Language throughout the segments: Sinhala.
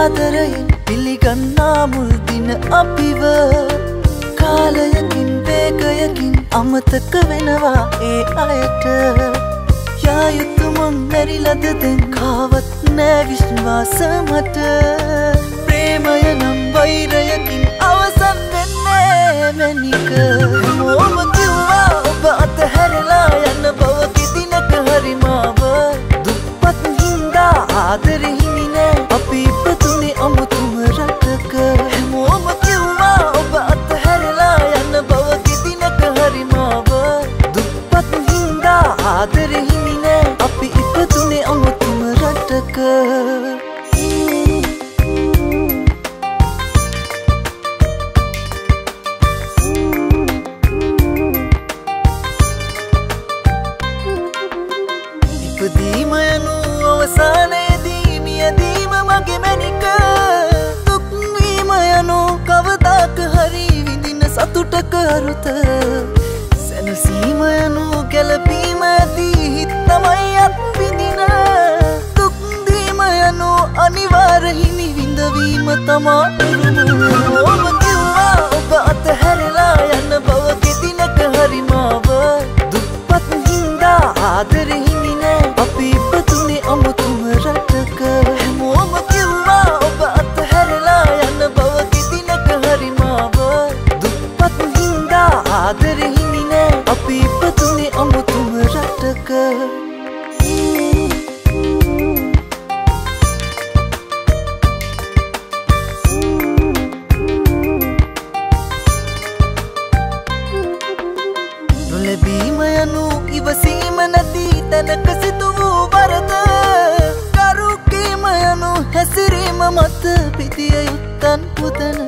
සාදරයෙන් පිළිගන්නා මුල් දින අපිව කාලයකින් වේගයකින් අමතක වෙනවා ඒ අයට යා යුතු මං මැරිලද දැන් කාවත් නෑ විශ්වාස මට ප්‍රේමය නම් වෛරයකින් අවසන් වෙන්නේ මැනික හැමෝම කිව්වා ඔබ අතහැරලා යන බව කිදිනක හරි මාව දුප්පත් හින්දා ආදරේ හිමි නෑ අපි ඉපදුනේ අමුතුම රටක හැමෝම කිව්වා ඔබ අතහැරලා යන බව කිදිනක හරි මාව දුප්පත් හින්දා ආදරේ හිමි නෑ අපි ඉපදුනේ අමුතුම රටක ඉපදීම යනු අවසානයේදී මියදීම මගේ මැනික දුක් වීම යනු කවදාක හරි විඳින සතුටක අරුත සැනසීම යනු ගැලපීම ඇති හිත් තමයි අත්විඳින දුක් දීම යනු අනිවාර්ය හිමි විඳවීම තමා ඔබ කිව්වා ඔබ අතහැරලා යන බව කෙදිනක හරි මාව දුප්පත් හින්දා ආදරේ හිමි නෑ අපි ඉපදුනේ අමුතුම රටක හැමෝම කිව්වා ඔබ අතහැරලා යන බව කෙදිනක හරි මාව දුප්පත් හින්දා ආදරේ හිමි නෑ අපි ඉපදුනේ අමුතුම රටක නොලැබීම යනු ඉවසීම නැති තැනක සිදු වූ වරද කරුකීම යනු හැසිරීම මත පිදිය යුත්තන් පුදන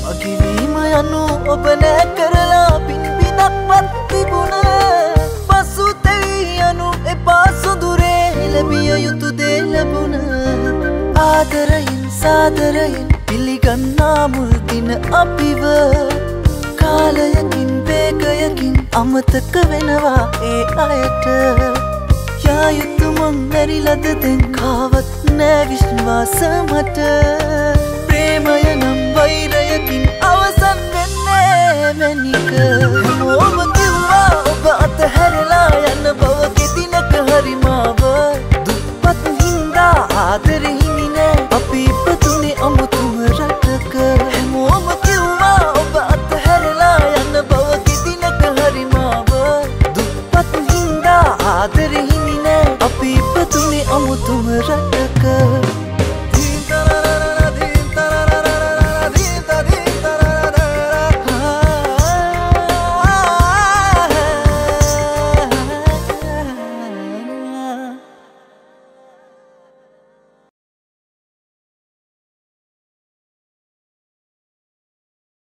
මගිවීම යනු ඔබ නෑ කරලා පින් බිදක්වත් තිබුණ පසුතැවී යනු එපා සුදුරේ ලැබිය යුතු දේ ලැබුණ ආදරයෙන් සාදරයෙන් පිළිගන්නා මුල් දින අපිව කාලයකින් වේගයකින් අමතක වෙනවා ඒ අයට යා යුතු මං මැරිලද දැන් කාවත් නෑ විශ්වාස මට ප්‍රේමය නම් වෛරයකින් අවසන් වෙන්නේ මැනික හැමෝම කිව්වා ඔබ අතහැර